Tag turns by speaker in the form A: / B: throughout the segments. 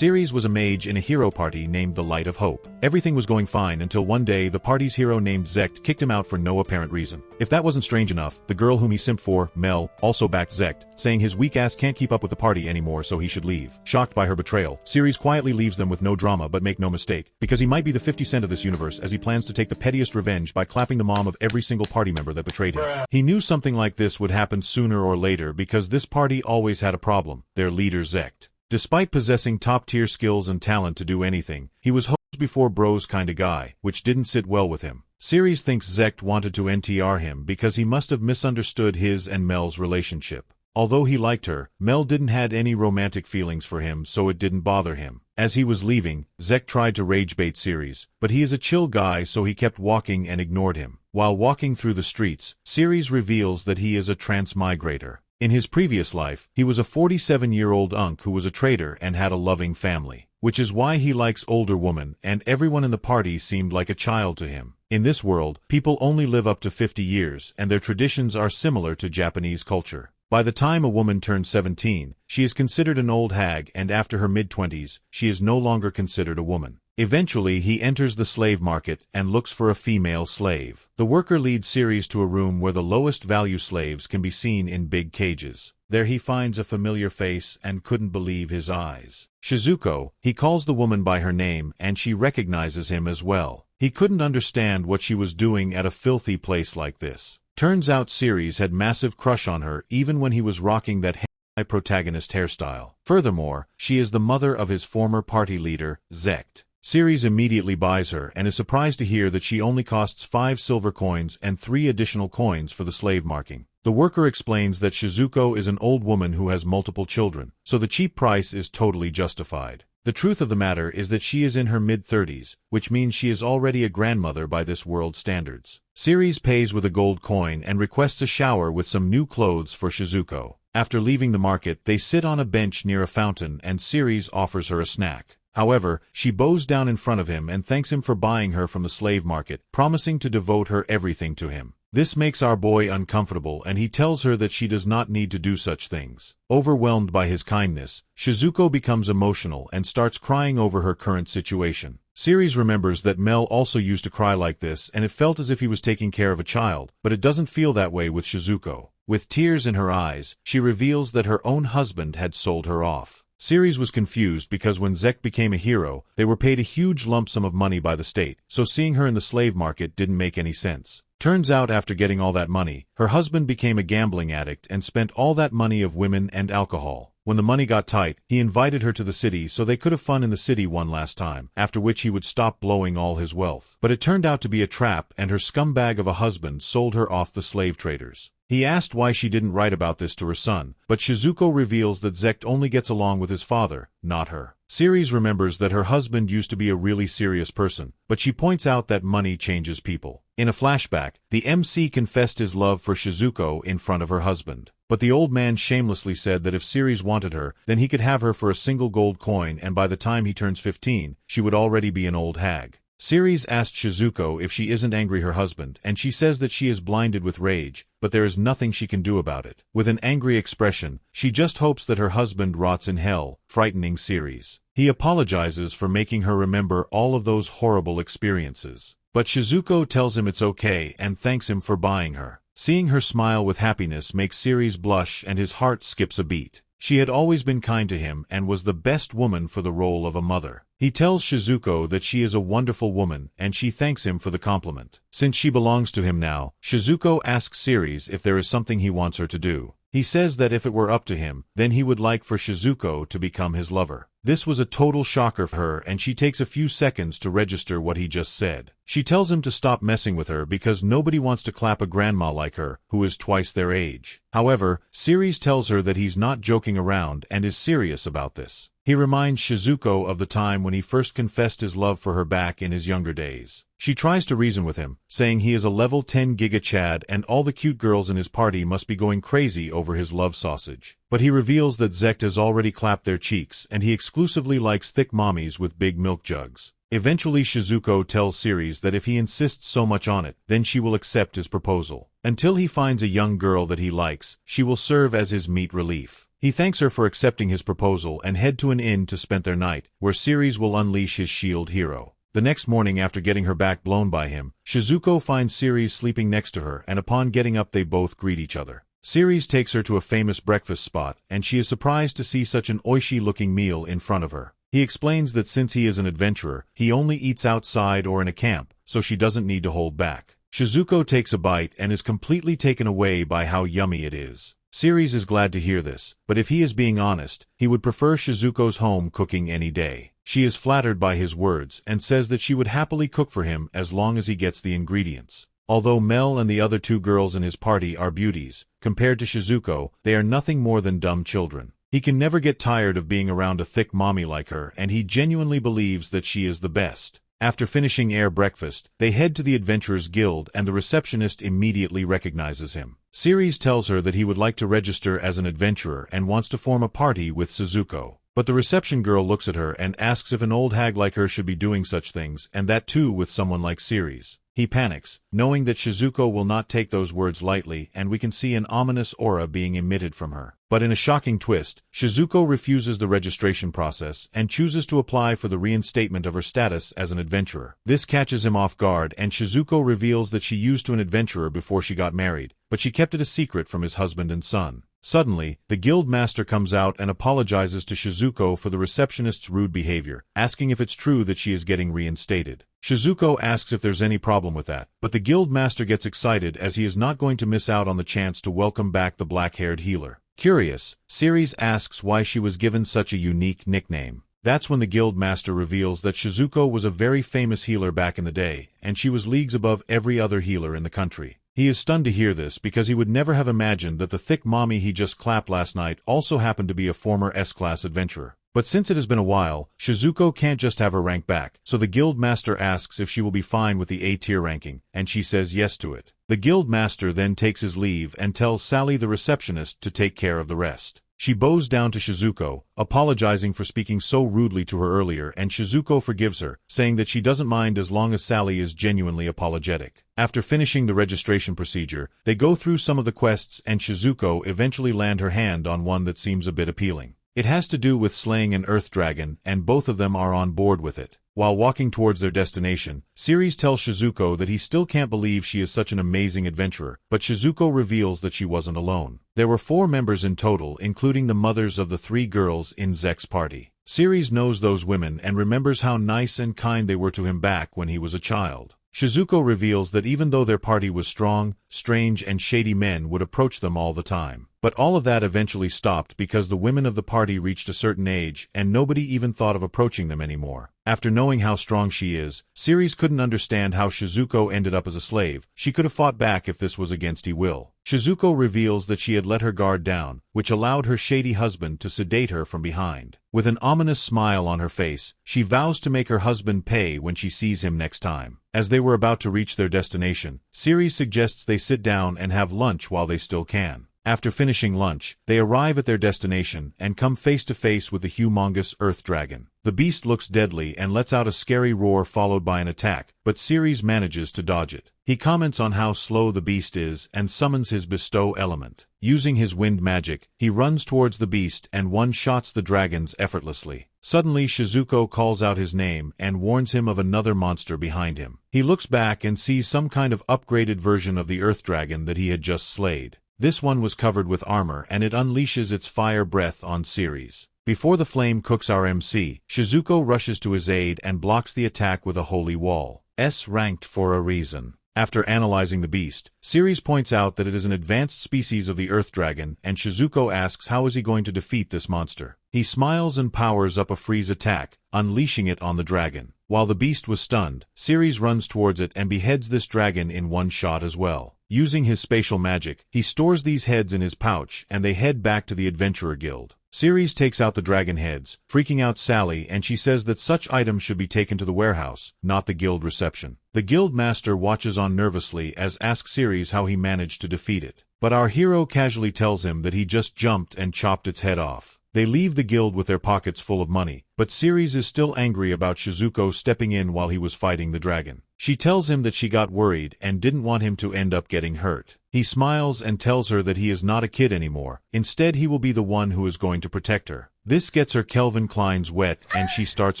A: Ceres was a mage in a hero party named the Light of Hope. Everything was going fine until one day the party's hero named Zect kicked him out for no apparent reason. If that wasn't strange enough, the girl whom he simped for, Mel, also backed Zect, saying his weak ass can't keep up with the party anymore so he should leave. Shocked by her betrayal, Ceres quietly leaves them with no drama, but make no mistake, because he might be the 50 Cent of this universe, as he plans to take the pettiest revenge by clapping the mom of every single party member that betrayed him. He knew something like this would happen sooner or later because this party always had a problem: their leader Zect. Despite possessing top-tier skills and talent to do anything, he was hoes before bros kinda guy, which didn't sit well with him. Ceres thinks Zect wanted to NTR him because he must have misunderstood his and Mel's relationship. Although he liked her, Mel didn't had any romantic feelings for him, so it didn't bother him. As he was leaving, Zect tried to rage bait Ceres, but he is a chill guy so he kept walking and ignored him. While walking through the streets, Ceres reveals that he is a transmigrator. In his previous life, he was a 47-year-old unk who was a trader and had a loving family, which is why he likes older women, and everyone in the party seemed like a child to him. In this world, people only live up to 50 years, and their traditions are similar to Japanese culture. By the time a woman turns 17, she is considered an old hag, and after her mid-20s, she is no longer considered a woman. Eventually, he enters the slave market and looks for a female slave. The worker leads Ceres to a room where the lowest value slaves can be seen in big cages. There he finds a familiar face and couldn't believe his eyes. Shizuko, he calls the woman by her name and she recognizes him as well. He couldn't understand what she was doing at a filthy place like this. Turns out Ceres had massive crush on her even when he was rocking that protagonist hairstyle. Furthermore, she is the mother of his former party leader, Zect. Ceres immediately buys her and is surprised to hear that she only costs 5 silver coins and 3 additional coins for the slave marking. The worker explains that Shizuko is an old woman who has multiple children, so the cheap price is totally justified. The truth of the matter is that she is in her mid-30s, which means she is already a grandmother by this world's standards. Ceres pays with a gold coin and requests a shower with some new clothes for Shizuko. After leaving the market, they sit on a bench near a fountain and Ceres offers her a snack. However, she bows down in front of him and thanks him for buying her from the slave market, promising to devote her everything to him. This makes our boy uncomfortable and he tells her that she does not need to do such things. Overwhelmed by his kindness, Shizuko becomes emotional and starts crying over her current situation. Ceres remembers that Mel also used to cry like this and it felt as if he was taking care of a child, but it doesn't feel that way with Shizuko. With tears in her eyes, she reveals that her own husband had sold her off. Ceres was confused because when Zect became a hero, they were paid a huge lump sum of money by the state, so seeing her in the slave market didn't make any sense. Turns out after getting all that money, her husband became a gambling addict and spent all that money of women and alcohol. When the money got tight, he invited her to the city so they could have fun in the city one last time, after which he would stop blowing all his wealth. But it turned out to be a trap and her scumbag of a husband sold her off the slave traders. He asked why she didn't write about this to her son, but Shizuko reveals that Zect only gets along with his father, not her. Ceres remembers that her husband used to be a really serious person, but she points out that money changes people. In a flashback, the MC confessed his love for Shizuko in front of her husband. But the old man shamelessly said that if Ceres wanted her, then he could have her for a single gold coin and by the time he turns 15, she would already be an old hag. Ceres asked Shizuko if she isn't angry her husband, and she says that she is blinded with rage, but there is nothing she can do about it. With an angry expression, she just hopes that her husband rots in hell, frightening Ceres. He apologizes for making her remember all of those horrible experiences. But Shizuko tells him it's okay and thanks him for buying her. Seeing her smile with happiness makes Ceres blush and his heart skips a beat. She had always been kind to him and was the best woman for the role of a mother. He tells Shizuko that she is a wonderful woman and she thanks him for the compliment. Since she belongs to him now, Shizuko asks Ceres if there is something he wants her to do. He says that if it were up to him, then he would like for Shizuko to become his lover. This was a total shocker for her and she takes a few seconds to register what he just said. She tells him to stop messing with her because nobody wants to clap a grandma like her, who is twice their age. However, Ceres tells her that he's not joking around and is serious about this. He reminds Shizuko of the time when he first confessed his love for her back in his younger days. She tries to reason with him, saying he is a level 10 Giga Chad and all the cute girls in his party must be going crazy over his love sausage. But he reveals that Zect has already clapped their cheeks and he exclusively likes thick mommies with big milk jugs. Eventually Shizuko tells Ceres that if he insists so much on it, then she will accept his proposal. Until he finds a young girl that he likes, she will serve as his meat relief. He thanks her for accepting his proposal and head to an inn to spend their night, where Ceres will unleash his shield hero. The next morning, after getting her back blown by him, Shizuko finds Ceres sleeping next to her, and upon getting up they both greet each other. Ceres takes her to a famous breakfast spot, and she is surprised to see such an oishi-looking meal in front of her. He explains that since he is an adventurer, he only eats outside or in a camp, so she doesn't need to hold back. Shizuko takes a bite and is completely taken away by how yummy it is. Ceres is glad to hear this, but if he is being honest, he would prefer Shizuko's home cooking any day. She is flattered by his words and says that she would happily cook for him as long as he gets the ingredients. Although Mel and the other two girls in his party are beauties, compared to Shizuko, they are nothing more than dumb children. He can never get tired of being around a thick mommy like her, and he genuinely believes that she is the best. After finishing air breakfast, they head to the Adventurers Guild, and the receptionist immediately recognizes him. Ceres tells her that he would like to register as an adventurer and wants to form a party with Shizuko. But the reception girl looks at her and asks if an old hag like her should be doing such things, and that too with someone like Ceres. He panics, knowing that Shizuko will not take those words lightly, and we can see an ominous aura being emitted from her. But in a shocking twist, Shizuko refuses the registration process and chooses to apply for the reinstatement of her status as an adventurer. This catches him off guard, and Shizuko reveals that she used to an adventurer before she got married, but she kept it a secret from his husband and son. Suddenly, the guild master comes out and apologizes to Shizuko for the receptionist's rude behavior, asking if it's true that she is getting reinstated. Shizuko asks if there's any problem with that, but the guild master gets excited as he is not going to miss out on the chance to welcome back the black-haired healer. Curious, Ceres asks why she was given such a unique nickname. That's when the guild master reveals that Shizuko was a very famous healer back in the day, and she was leagues above every other healer in the country. He is stunned to hear this because he would never have imagined that the thick mommy he just clapped last night also happened to be a former S-class adventurer. But since it has been a while, Shizuko can't just have her rank back, so the guild master asks if she will be fine with the A-tier ranking, and she says yes to it. The guild master then takes his leave and tells Sally the receptionist to take care of the rest. She bows down to Shizuko, apologizing for speaking so rudely to her earlier, and Shizuko forgives her, saying that she doesn't mind as long as Sally is genuinely apologetic. After finishing the registration procedure, they go through some of the quests, and Shizuko eventually lands her hand on one that seems a bit appealing. It has to do with slaying an earth dragon, and both of them are on board with it. While walking towards their destination, Ceres tells Shizuko that he still can't believe she is such an amazing adventurer, but Shizuko reveals that she wasn't alone. There were 4 members in total, including the mothers of the 3 girls in Zek's party. Ceres knows those women and remembers how nice and kind they were to him back when he was a child. Shizuko reveals that even though their party was strong, strange and shady men would approach them all the time. But all of that eventually stopped because the women of the party reached a certain age and nobody even thought of approaching them anymore. After knowing how strong she is, Ceres couldn't understand how Shizuko ended up as a slave. She could have fought back if this was against her will. Shizuko reveals that she had let her guard down, which allowed her shady husband to sedate her from behind. With an ominous smile on her face, she vows to make her husband pay when she sees him next time. As they were about to reach their destination, Ceres suggests they sit down and have lunch while they still can. After finishing lunch, they arrive at their destination and come face to face with the humongous earth dragon. The beast looks deadly and lets out a scary roar followed by an attack, but Ceres manages to dodge it. He comments on how slow the beast is and summons his bestow element. Using his wind magic, he runs towards the beast and one-shots the dragons effortlessly. Suddenly Shizuko calls out his name and warns him of another monster behind him. He looks back and sees some kind of upgraded version of the earth dragon that he had just slayed. This one was covered with armor and it unleashes its fire breath on Ceres. Before the flame cooks our MC, Shizuko rushes to his aid and blocks the attack with a holy wall. S ranked for a reason. After analyzing the beast, Ceres points out that it is an advanced species of the earth dragon, and Shizuko asks how is he going to defeat this monster. He smiles and powers up a freeze attack, unleashing it on the dragon. While the beast was stunned, Ceres runs towards it and beheads this dragon in one shot as well. Using his spatial magic, he stores these heads in his pouch and they head back to the Adventurer Guild. Ceres takes out the dragon heads, freaking out Sally, and she says that such items should be taken to the warehouse, not the guild reception. The guild master watches on nervously as asks Ceres how he managed to defeat it. But our hero casually tells him that he just jumped and chopped its head off. They leave the guild with their pockets full of money, but Ceres is still angry about Shizuko stepping in while he was fighting the dragon. She tells him that she got worried and didn't want him to end up getting hurt. He smiles and tells her that he is not a kid anymore. Instead, he will be the one who is going to protect her. This gets her Kelvin Klein's wet and she starts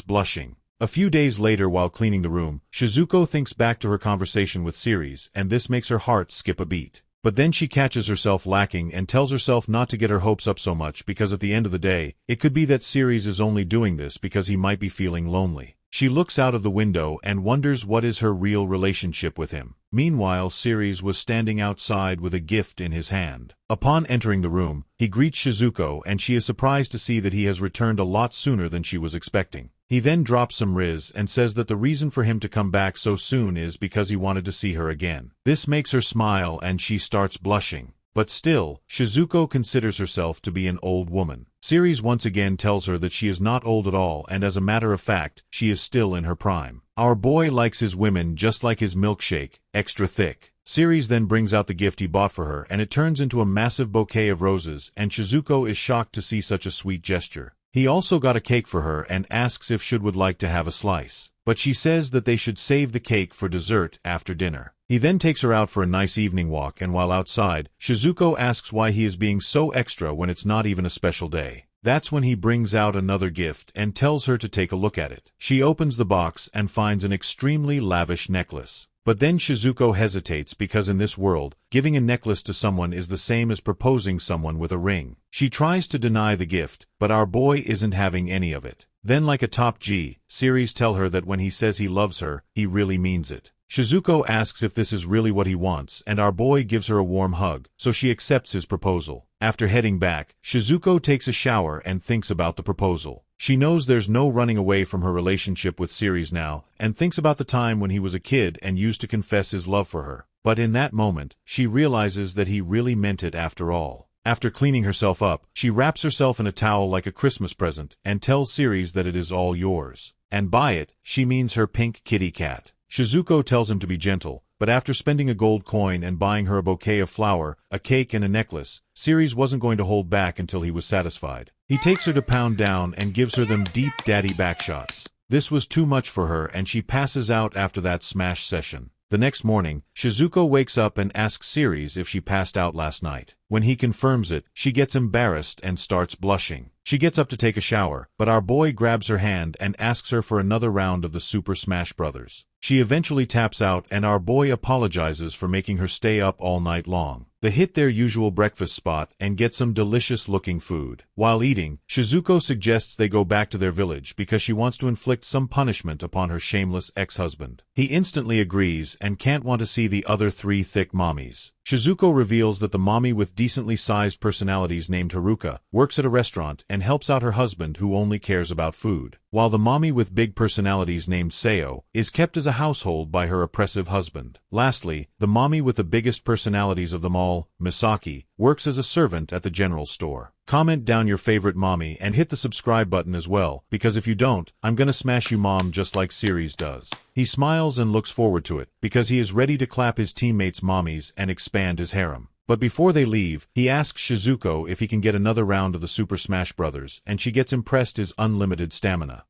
A: blushing. A few days later, while cleaning the room, Shizuko thinks back to her conversation with Ceres, and this makes her heart skip a beat. But then she catches herself lacking and tells herself not to get her hopes up so much because at the end of the day, it could be that Ceres is only doing this because he might be feeling lonely. She looks out of the window and wonders what is her real relationship with him. Meanwhile, Ceres was standing outside with a gift in his hand. Upon entering the room, he greets Shizuko and she is surprised to see that he has returned a lot sooner than she was expecting. He then drops some riz and says that the reason for him to come back so soon is because he wanted to see her again. This makes her smile and she starts blushing. But still, Shizuko considers herself to be an old woman. Ceres once again tells her that she is not old at all and as a matter of fact, she is still in her prime. Our boy likes his women just like his milkshake, extra thick. Ceres then brings out the gift he bought for her and it turns into a massive bouquet of roses and Shizuko is shocked to see such a sweet gesture. He also got a cake for her and asks if she would like to have a slice. But she says that they should save the cake for dessert after dinner. He then takes her out for a nice evening walk and while outside, Shizuko asks why he is being so extra when it's not even a special day. That's when he brings out another gift and tells her to take a look at it. She opens the box and finds an extremely lavish necklace. But then Shizuko hesitates because in this world, giving a necklace to someone is the same as proposing someone with a ring. She tries to deny the gift, but our boy isn't having any of it. Then like a top G, Ceres tells her that when he says he loves her, he really means it. Shizuko asks if this is really what he wants and our boy gives her a warm hug, so she accepts his proposal. After heading back, Shizuko takes a shower and thinks about the proposal. She knows there's no running away from her relationship with Ceres now, and thinks about the time when he was a kid and used to confess his love for her. But in that moment, she realizes that he really meant it after all. After cleaning herself up, she wraps herself in a towel like a Christmas present and tells Ceres that it is all yours. And by it, she means her pink kitty cat. Shizuko tells him to be gentle, but after spending a gold coin and buying her a bouquet of flower, a cake and a necklace, Ceres wasn't going to hold back until he was satisfied. He takes her to pound down and gives her them deep daddy backshots. This was too much for her and she passes out after that smash session. The next morning, Shizuko wakes up and asks Ceres if she passed out last night. When he confirms it, she gets embarrassed and starts blushing. She gets up to take a shower, but our boy grabs her hand and asks her for another round of the Super Smash Bros. She eventually taps out and our boy apologizes for making her stay up all night long. They hit their usual breakfast spot and get some delicious-looking food. While eating, Shizuko suggests they go back to their village because she wants to inflict some punishment upon her shameless ex-husband. He instantly agrees and can't want to see the other three thick mommies. Shizuko reveals that the mommy with decently sized personalities named Haruka works at a restaurant and helps out her husband who only cares about food, while the mommy with big personalities named Seo is kept as a household by her oppressive husband. Lastly, the mommy with the biggest personalities of them all, Misaki, works as a servant at the general store. Comment down your favorite mommy and hit the subscribe button as well, because if you don't, I'm gonna smash you mom just like Ceres does. He smiles and looks forward to it, because he is ready to clap his teammates' mommies and expand his harem. But before they leave, he asks Shizuko if he can get another round of the Super Smash Bros., and she gets impressed his unlimited stamina.